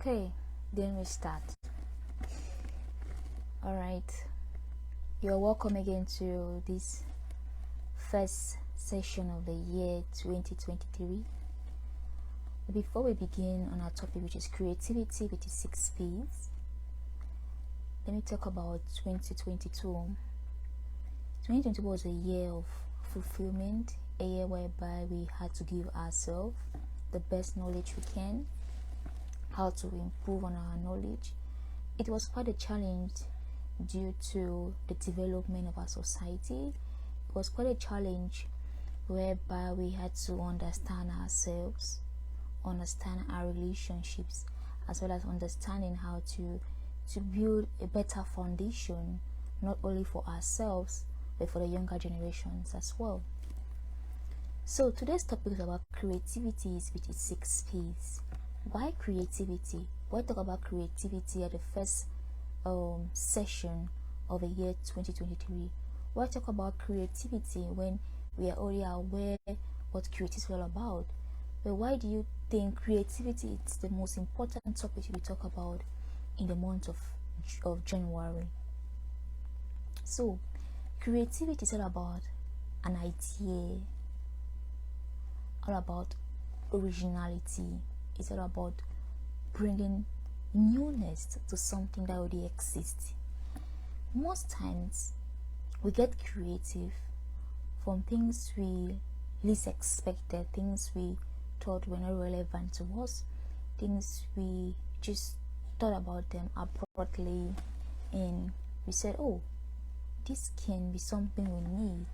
Okay, then we start. All right, you're welcome again to this first session of the year 2023. Before we begin on our topic, which is creativity with the 6 P's, let me talk about 2022. 2022 was a year of fulfillment, a year whereby we had to give ourselves the best knowledge we can, how to improve on our knowledge. It was quite a challenge due to the development of our society. It was quite a challenge whereby we had to understand ourselves, understand our relationships, as well as understanding how to build a better foundation, not only for ourselves but for the younger generations as well. So today's topic is about creativity with its 6 P's. Why creativity? Why talk about creativity at the first session of the year 2023? Why talk about creativity when we are already aware what creativity is all about? But why do you think creativity is the most important topic we talk about in the month of January? So creativity is all about an idea, all about originality. It's all about bringing newness to something that already exists. Most times we get creative from things we least expected, things we thought were not relevant to us, things we just thought about them abruptly, and we said, oh, this can be something we need,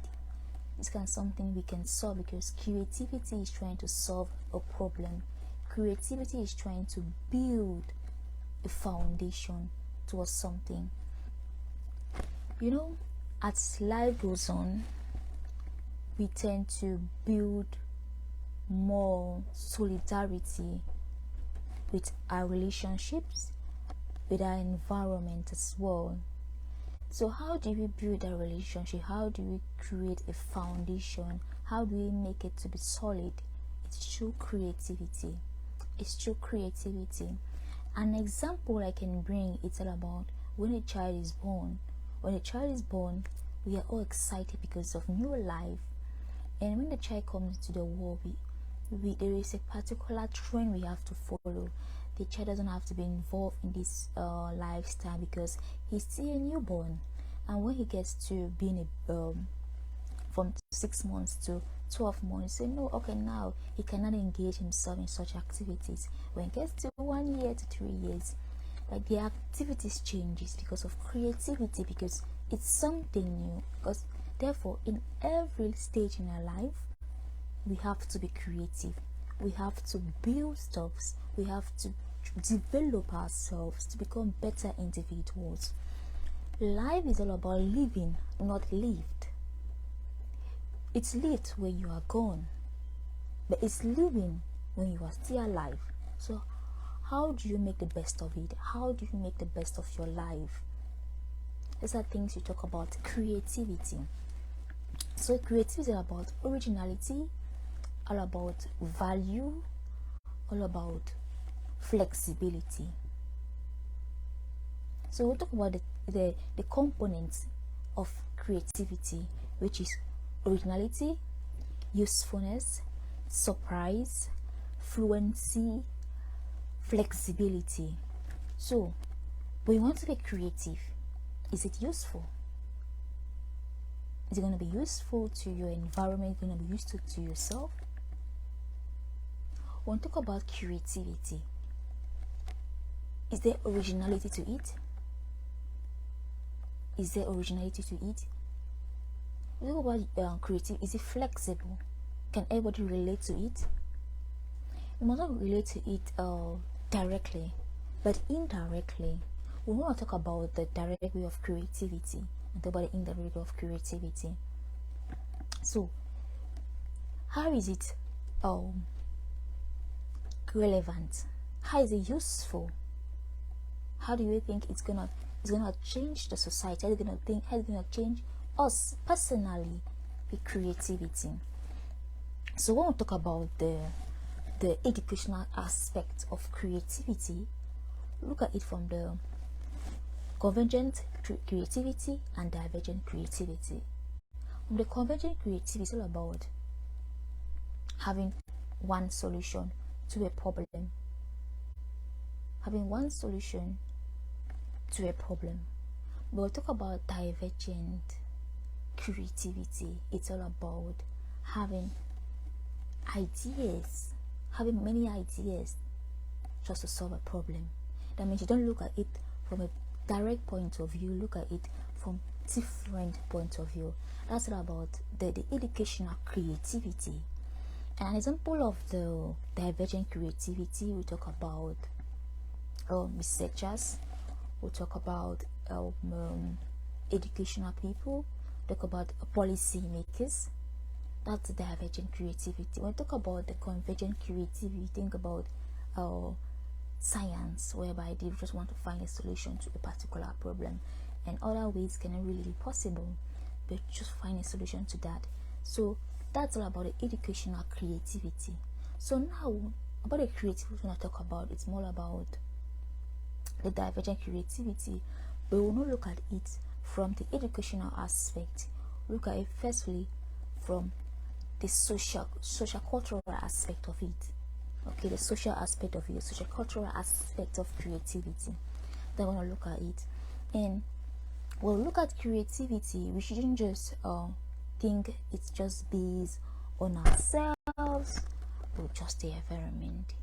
this can be something we can solve, because creativity is trying to solve a problem. Creativity is trying to build a foundation towards something. You know, as life goes on, we tend to build more solidarity with our relationships, with our environment as well. So how do we build a relationship? How do we create a foundation? How do we make it to be solid? It's through creativity. It's through creativity. An example I can bring, it's all about when a child is born. When a child is born, we are all excited because of new life. And when the child comes into the world, there is a particular trend we have to follow. The child doesn't have to be involved in this lifestyle because he's still a newborn. And when he gets to being from 6 months to 12 months, say no, okay, now he cannot engage himself in such activities. When it gets to 1 year to 3 years, like the activities changes because of creativity, because it's something new. Because therefore, in every stage in our life, we have to be creative. We have to build stuffs. We have to develop ourselves to become better individuals. Life is all about living, not lived. It's lived when you are gone, but it's living when you are still alive. So how do you make the best of it? How do you make the best of your life? These are things you talk about creativity. So creativity is about originality, all about value, all about flexibility. So we'll talk about the components of creativity, which is originality, usefulness, surprise, fluency, flexibility. So when you want to be creative, is it useful? Is it going to be useful to your environment? Is it going to be useful to yourself? When we talk about creativity, is there originality to it? Is there originality to it? We talk about creative. Is it flexible? Can everybody relate to it? You must not relate to it directly, but indirectly. We want to talk about the direct way of creativity and talk about the indirect way of creativity. So, how is it relevant? How is it useful? How do you think it's gonna change the society? How is it gonna change us personally with creativity? So when we talk about the educational aspect of creativity, look at it from the convergent creativity and divergent creativity. From the convergent creativity, it's all about having one solution to a problem. Having one solution to a problem. But we'll talk about divergent creativity. It's all about having ideas, having many ideas just to solve a problem. That means you don't look at it from a direct point of view, look at it from different point of view. That's all about the educational creativity. And an example of the divergent creativity, we talk about researchers, we talk about educational people, talk about policy makers. That's divergent creativity. When we talk about the convergent creativity, think about science, whereby they just want to find a solution to a particular problem, and other ways cannot really be possible, but just find a solution to that. So that's all about the educational creativity. So now about the creativity when I talk about, it's more about the divergent creativity, but we will not look at it from the educational aspect. Look at it firstly from the social cultural aspect of it. Okay, the social aspect of it, social cultural aspect of creativity. Then we're gonna look at it, and we'll look at creativity. We shouldn't just think it's just based on ourselves or just the environment.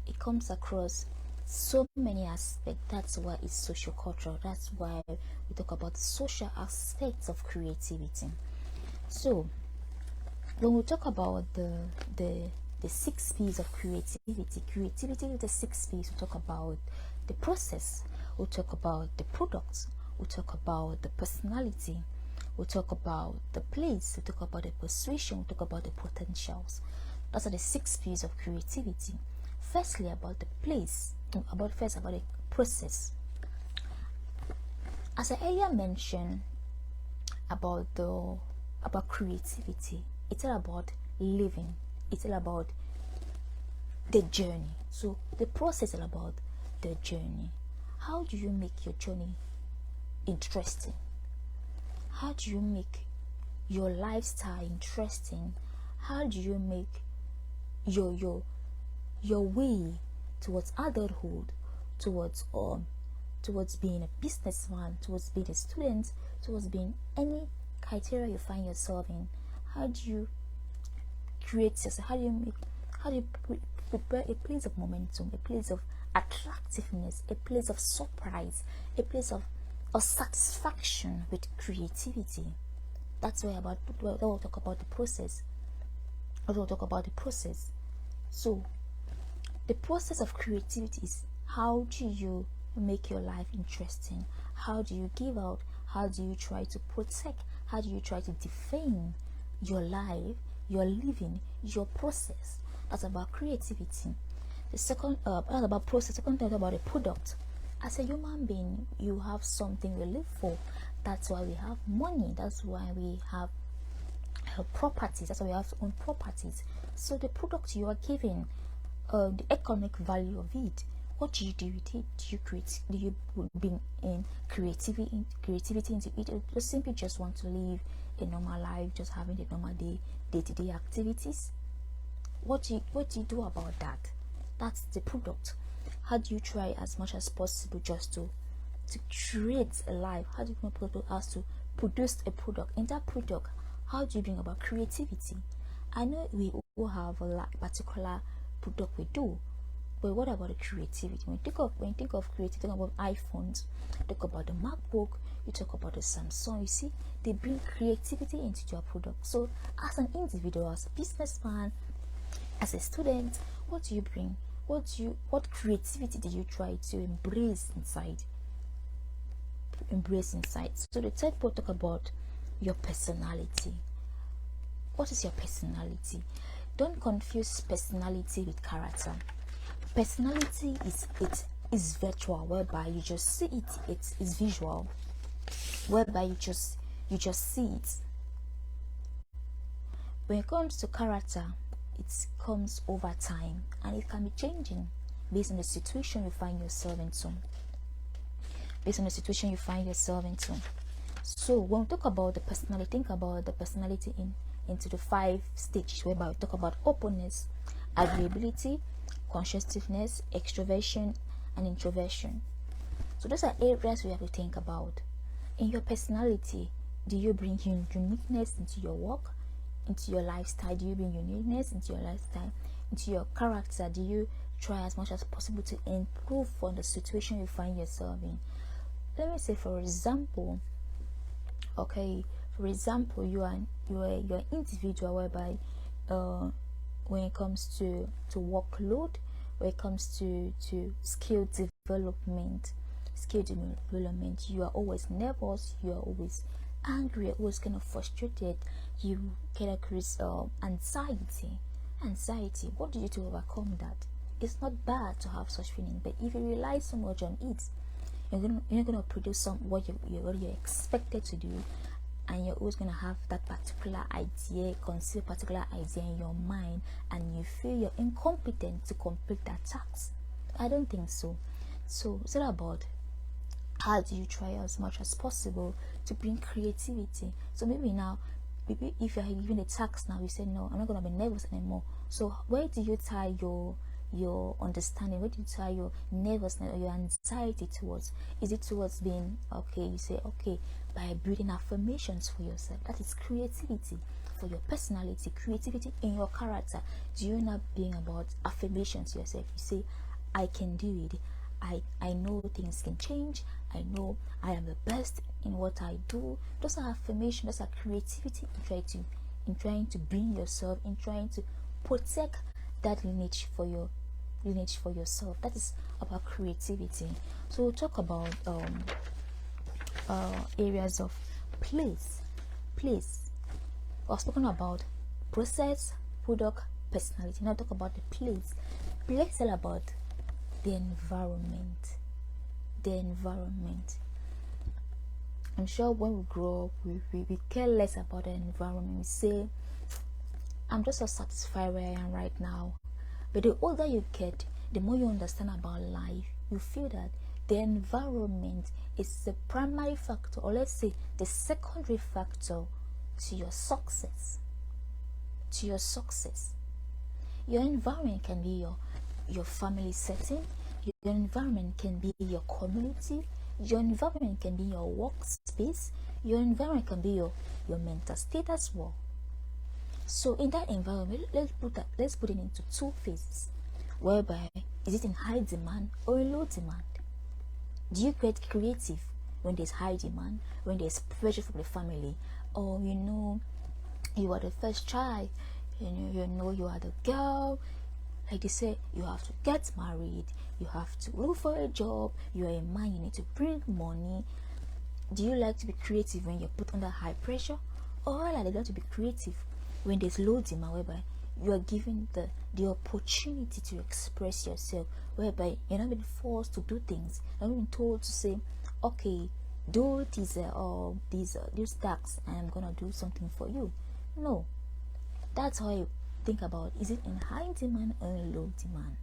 It comes across so many aspects. That's why it's social cultural. That's why we talk about the social aspects of creativity. So when we talk about the 6 P's of creativity with the 6 P's, we talk about the process, we talk about the products, we talk about the personality, we talk about the place, we talk about the persuasion, we talk about the potentials. Those are the 6 P's of creativity. Firstly, about the place, about the process. As I earlier mentioned about creativity, it's all about living. It's all about the journey. So the process is all about the journey. How do you make your journey interesting? How do you make your lifestyle interesting? How do you make your way towards adulthood, towards being a businessman, towards being a student, towards being any criteria you find yourself in? How do you create yourself? How do you prepare a place of momentum, a place of attractiveness, a place of surprise, a place of satisfaction with creativity? That's why we'll talk about the process. We'll talk about the process. So the process of creativity is, how do you make your life interesting? How do you give out? How do you try to protect? How do you try to defend your life, your living, your process? That's about creativity. The second, that's about process. Second thing about a product. As a human being, you have something we live for. That's why we have money. That's why we have properties. That's why we have own properties. So the product you are giving, the economic value of it, what do you do with it? Do you bring in creativity into it? Or just simply just want to live a normal life, just having the normal day-to-day activities? What do you do about that? That's the product. How do you try as much as possible just to create a life? How do you people has to produce a product? In that product, how do you bring about creativity? I know we all have a particular product we do, but what about the creativity? When you think of creativity, think about iPhones, talk about the MacBook, you talk about the Samsung. You see, they bring creativity into your product. So as an individual, as a businessman, as a student, what do you bring? What creativity do you try to embrace inside? So the third part, talk about your personality. What is your personality? Don't confuse personality with character. Personality is virtual, whereby you just see it. It is visual, whereby you just see it. When it comes to character, it comes over time and it can be changing. based on the situation you find yourself into. Based on the situation you find yourself into. So when we talk about the personality, think about the personality into the 5 stages, whereby we talk about openness, agreeability, conscientiousness, extroversion, and introversion. So those are areas we have to think about. In your personality, do you bring uniqueness into your work, into your lifestyle? Do you bring uniqueness into your lifestyle, into your character? Do you try as much as possible to improve on the situation you find yourself in? Let me say, for example, you are an individual whereby when it comes to workload, when it comes to skill development, you are always nervous, you are always angry, you're always kind of frustrated, you kind of create anxiety. What do you do to overcome that? It's not bad to have such feeling, but if you rely so much on it, you're gonna produce what you're expected to do, and you're always gonna have that particular idea, conceal particular idea in your mind, and you feel you're incompetent to complete that task. I don't think so. So it's all about how do you try as much as possible to bring creativity. So maybe if you're given a task now, you say, no, I'm not gonna be nervous anymore. So where do you tie your understanding? Where do you tie your nervousness or your anxiety towards? Is it towards being okay? You say, okay, by building affirmations for yourself. That is creativity for your personality, creativity in your character. Do you not being about affirmations to yourself? You say, I can do it. I know things can change. I know I am the best in what I do. Those are affirmations. Those are creativity in trying to bring yourself, in trying to protect that lineage for yourself. That is about creativity. So we'll talk about areas of place. I've spoken about process, product, personality. Now talk about the place. Place is all about the environment. I'm sure when we grow up, we care less about the environment. We say, I'm just so satisfied where I am right now. But the older you get, the more you understand about life. You feel that the environment is the primary factor, or let's say the secondary factor to your success. Your environment can be your family setting. Your environment can be your community. Your environment can be your workspace. Your environment can be your mental state as well. So in that environment, let's put it into 2 phases, whereby is it in high demand or in low demand? Do you get creative when there's high demand, when there's pressure from the family, or you are the first child, you are the girl, like they say, you have to get married, you have to look for a job, you are a man, you need to bring money. Do you like to be creative when you're put under high pressure, or like you like to be creative when there's low demand, whereby you are given the opportunity to express yourself, whereby you're not being forced to do things, you're not being told to say, okay, do these tasks and I'm gonna do something for you. No, that's how you think about, is it in high demand or in low demand?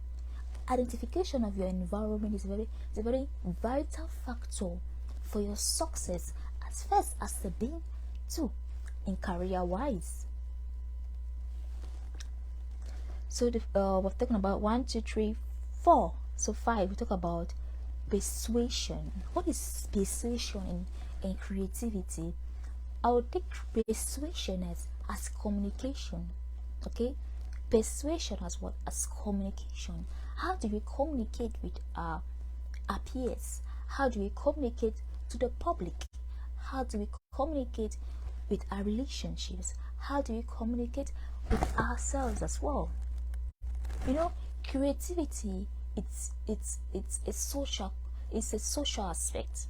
Identification of your environment is a very vital factor for your success, as first as the being too in career wise. So we're talking about 1, 2, 3, 4. So 5, we talk about persuasion. What is persuasion in creativity? I would take persuasion as communication. Okay, persuasion as what? As communication. How do we communicate with our peers? How do we communicate to the public? How do we communicate with our relationships? How do we communicate with ourselves as well? Creativity, it's a social aspect.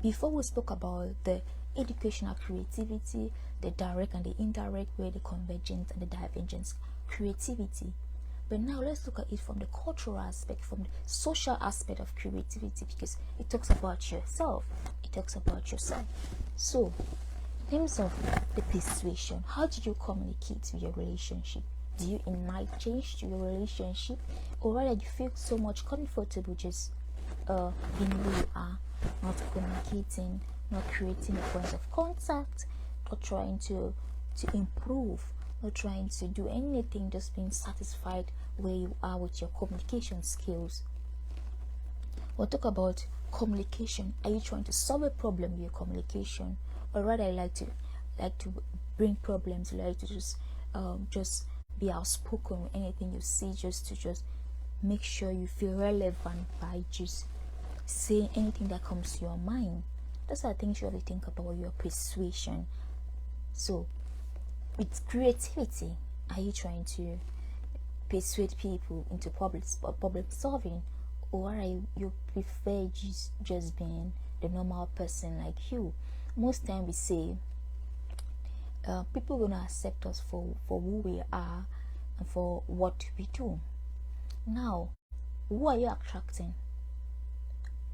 Before we spoke about the educational creativity, the direct and the indirect way, the convergent and the divergent creativity. But now let's look at it from the cultural aspect, from the social aspect of creativity, because it talks about yourself. So, in terms of the persuasion, how do you communicate with your relationship? Do you ignite change to your relationship, or rather you feel so much comfortable just being who you are, not communicating, not creating a point of contact, not trying to improve, not trying to do anything, just being satisfied where you are with your communication skills? We'll talk about communication. Are you trying to solve a problem with your communication, or rather you like to bring problems, you like to just be outspoken with anything you see, just to make sure you feel relevant by just saying anything that comes to your mind? That's what I think you have to think about your persuasion. So with creativity, are you trying to persuade people into problem solving, or are you prefer just being the normal person like you? Most time we say people gonna accept us for who we are and for what we do. Now, who are you attracting?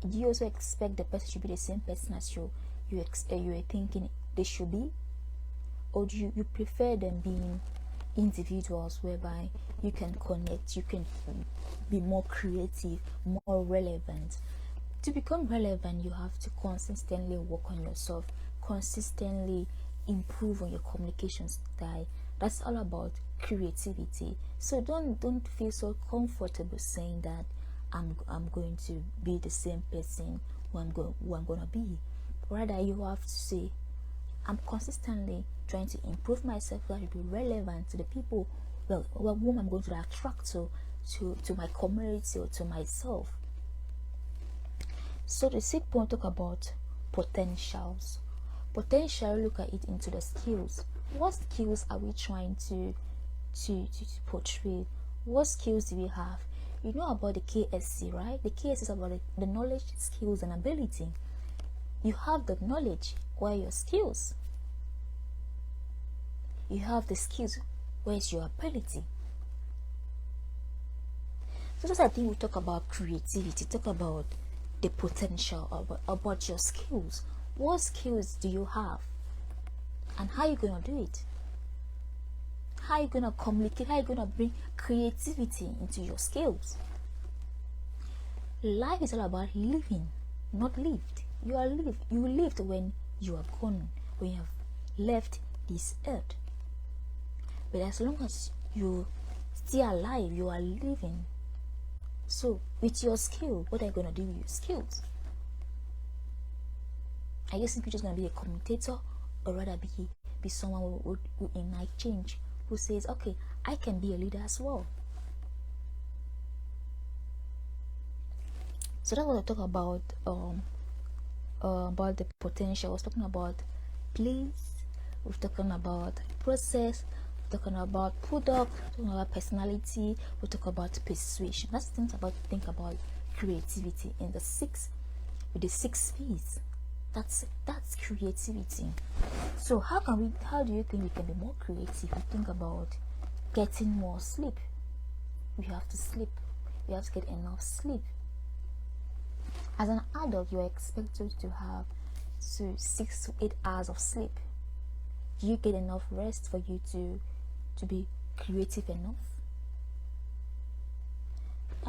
Do you also expect the person to be the same person as you are thinking they should be, or do you prefer them being individuals whereby you can connect, you can be more creative, more relevant? To become relevant, you have to consistently work on yourself, consistently improve on your communication style. That's all about creativity. So don't feel so comfortable saying that I'm going to be the same person who I'm gonna be. Rather, you have to say, I'm consistently trying to improve myself so that it will be relevant to the people whom I'm going to attract to my community or to myself. So the sixth point, talk about potentials. Potential, look at it into the skills. What skills are we trying to portray? What skills do we have? You know about the KSC, right? The KSC is about the knowledge, skills, and ability. You have the knowledge, where are your skills? You have the skills, where's your ability? So that's, I think we talk about creativity, talk about the potential, about your skills. What skills do you have, and how are you gonna do it? How are you gonna communicate? How are you gonna bring creativity into your skills? Life is all about living, not lived. You lived when you are gone, when you have left this earth. But as long as you're still alive, you are living. So with your skill, what are you gonna do with your skills? Are you simply just gonna be a commentator, or rather be someone who ignite change, who says, okay, I can be a leader as well? So that's what I talk about the potential. I was talking about place, we're talking about process, we're talking about product, we're talking about personality, we're talking about persuasion. That's things about think about creativity in the six P's. That's creativity. So how do you think we can be more creative? We think about getting more sleep. We have to sleep. We have to get enough sleep. As an adult, you are expected to have 6 to 8 hours of sleep. Do you get enough rest for you to be creative enough?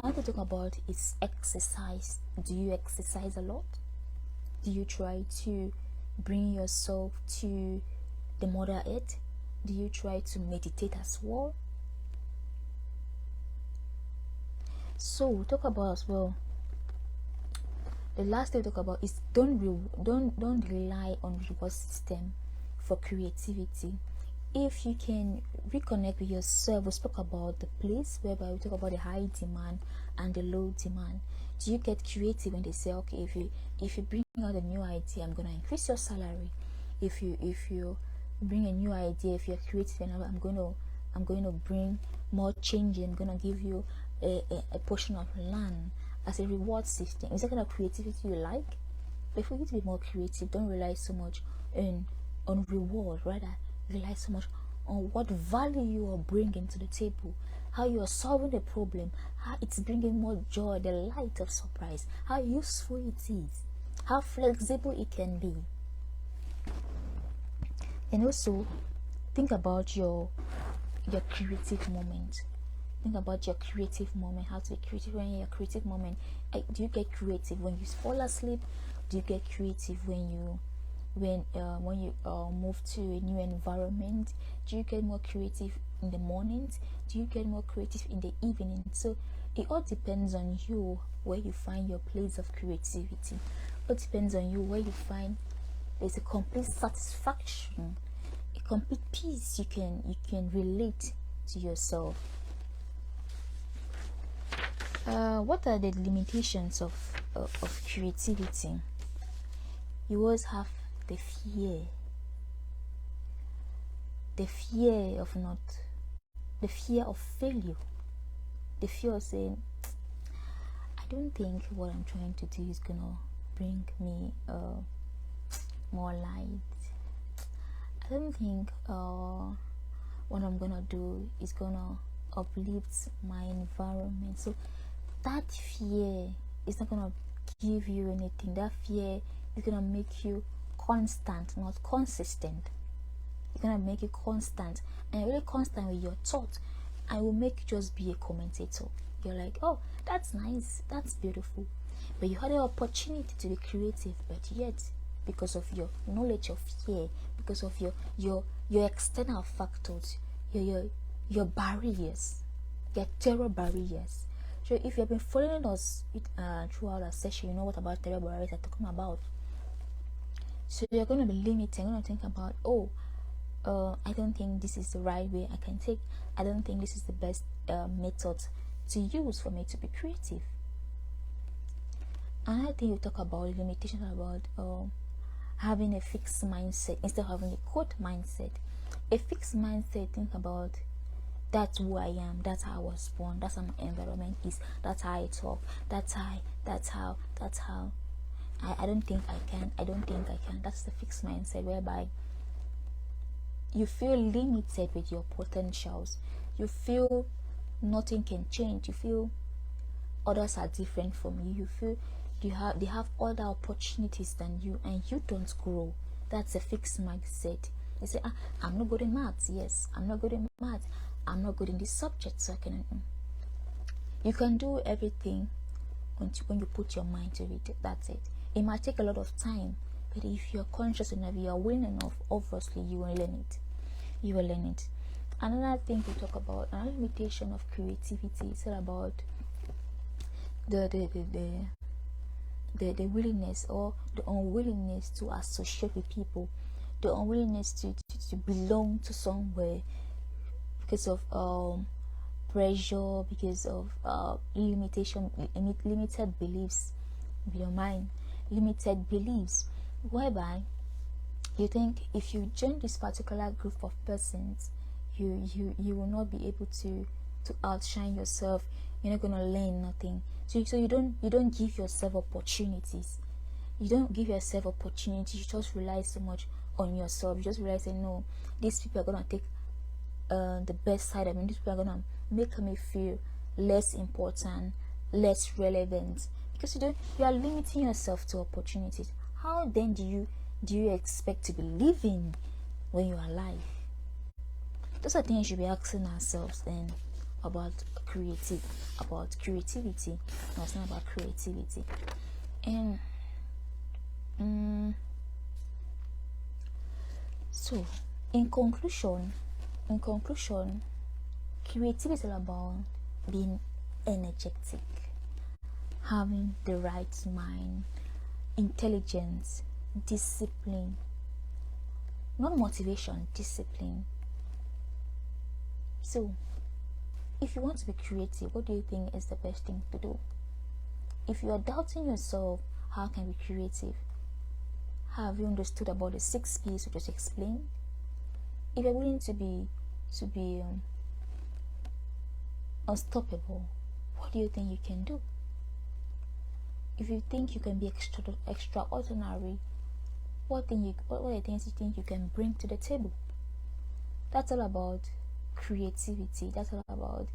I want to talk about is exercise. Do you exercise a lot? Do you try to bring yourself to the Mother Earth? Do you try to meditate as well? So we'll talk about as well. The last thing we talk about is don't rely on reward system for creativity. If you can reconnect with yourself, we spoke about the place whereby we talk about the high demand and the low demand. Do you get creative when they say, okay, if you bring out a new idea, I'm gonna increase your salary. If you bring a new idea, if you're creative enough, I'm going to bring more change. I'm gonna give you a portion of land as a reward system. Is that kind of creativity you like? But for you to be more creative, don't rely so much on reward. Rather, rely so much on what value you are bringing to the table, how you are solving the problem, how it's bringing more joy, the light of surprise, how useful it is, how flexible it can be. And also think about your your creative moment. Think about your creative moment. How to be creative when your creative moment. Do you get creative when you fall asleep? Do you get creative when you move to a new environment? Do you get more creative in the mornings? Do you get more creative in the evening? So it all depends on you where you find your place of creativity. It depends on you where you find there's a complete satisfaction, a complete peace you can relate to yourself. What are the limitations of creativity? You always have the fear of failure, the fear of saying, I don't think what I'm trying to do is gonna bring me more light. I don't think what I'm gonna do is gonna uplift my environment. So that fear is not gonna give you anything. That fear is gonna make you constant, not consistent. It's gonna make you constant and really constant with your thought, and will make you just be a commentator. You're like, oh, that's nice, that's beautiful, but you had the opportunity to be creative, but yet because of your knowledge of fear, because of your external factors, your barriers, your terror barriers. So if you have been following us throughout our session, you know what about terror barriers I'm talking about. So you're going to be limited. You're going to think about, I don't think this is the right way I can take. I don't think this is the best method to use for me to be creative. Another thing you talk about limitations about having a fixed mindset instead of having a growth mindset. A fixed mindset, think about, that's who I am, that's how I was born, that's how my environment is, that's how I talk, that's how I don't think I can. That's the fixed mindset, whereby you feel limited with your potentials. You feel nothing can change. You feel others are different from you. You feel they have other opportunities than you, and you don't grow. That's a fixed mindset. You say, I'm not good in maths. Yes, I'm not good in maths. I'm not good in this subject, so I can. You can do everything when you put your mind to it. That's it. It might take a lot of time, but if you're conscious enough, you are willing enough, obviously you will learn it. You will learn it. Another thing we talk about, another limitation of creativity, is about the willingness or the unwillingness to associate with people, the unwillingness to belong to somewhere because of pressure, because of limited beliefs in your mind, limited beliefs, whereby you think if you join this particular group of persons, you will not be able to outshine yourself. You're not gonna learn nothing. So you don't give yourself opportunities. You don't give yourself opportunities. You just rely so much on yourself. You just realize that no, these people are gonna take the best side of me. These people are gonna make me feel less important, less relevant, because you are limiting yourself to opportunities. How then do you expect to be living when you are alive? Those are things we should be asking ourselves then about creativity. No, it's not about creativity. And so in conclusion, creativity is all about being energetic, having the right mind, intelligence, discipline. Not motivation, discipline. So if you want to be creative, what do you think is the best thing to do? If you are doubting yourself, how can you be creative? Have you understood about the 6 P's we just explained? If you're willing to be unstoppable, what do you think you can do? If you think you can be extraordinary, what are the things you think you can bring to the table? That's all about creativity. That's all about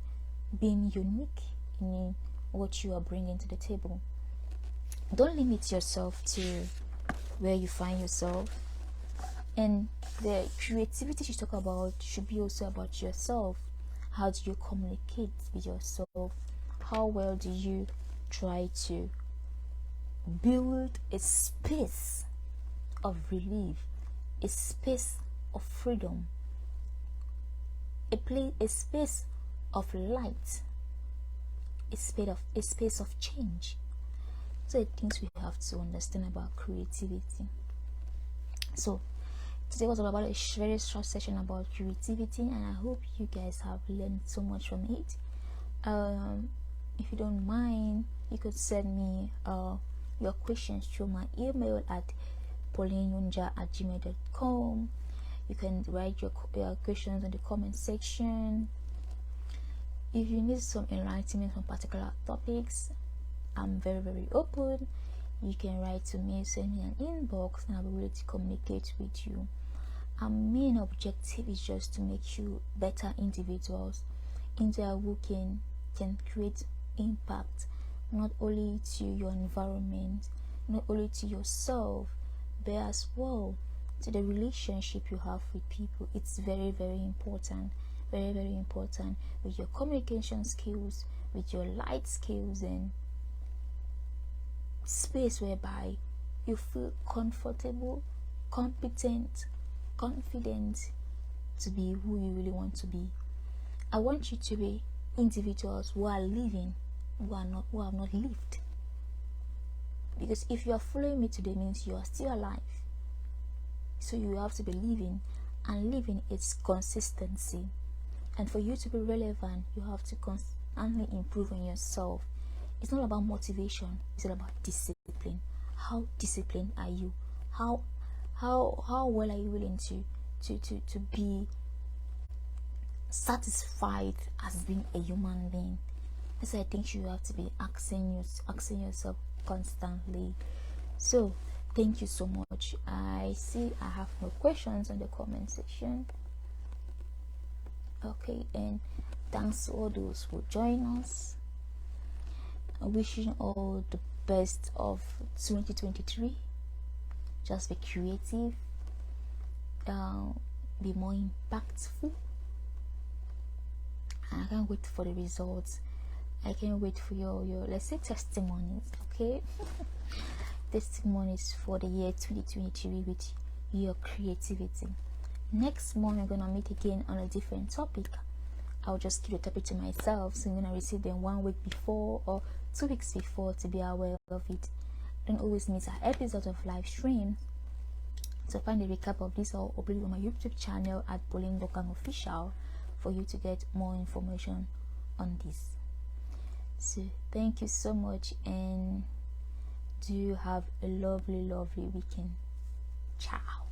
being unique in what you are bringing to the table. Don't limit yourself to where you find yourself. And the creativity you talk about should be also about yourself. How do you communicate with yourself? How well do you try to build a space of relief, a space of freedom, a space of light, a space of change? So the things we have to understand about creativity. So today was all about a very short session about creativity, and I hope you guys have learned so much from it. If you don't mind, you could send me your questions through my email at paulineyunja@gmail.com. You can write your questions in the comment section. If you need some enlightenment on particular topics, I'm very, very open. You can write to me, send me an inbox, and I'll be ready to communicate with you. Our main objective is just to make you better individuals, individuals who can create impact not only to your environment, not only to yourself, but as well to the relationship you have with people. It's very, very important, very, very important, with your communication skills, with your light skills, and space whereby you feel comfortable, competent, confident to be who you really want to be. I want you to be individuals who are living, who have not lived. Because if you are following me today, means you are still alive. So you have to be living, and living is consistency. And for you to be relevant, you have to constantly improve on yourself. It's not about motivation, it's about discipline. How disciplined are you? How well are you willing to be satisfied as being a human being? So I think you have to be asking yourself constantly. So thank you so much. I see I have no questions on the comment section. Okay, and thanks to all those who join us. Wishing all the best of 2023. Just be creative, be more impactful, and I can't wait for the results. I can't wait for your let's say testimonies. Okay. Testimonies for the year 2023 with your creativity. Next month we're gonna meet again on a different topic. I'll just keep the topic to myself, so you're gonna receive them 1 week before or 2 weeks before to be aware of it. Don't always miss our episode of live stream. So find a recap of this, I'll upload on my YouTube channel at Pauline Dokang Official for you to get more information on this. So thank you so much, and do have a lovely weekend. Ciao.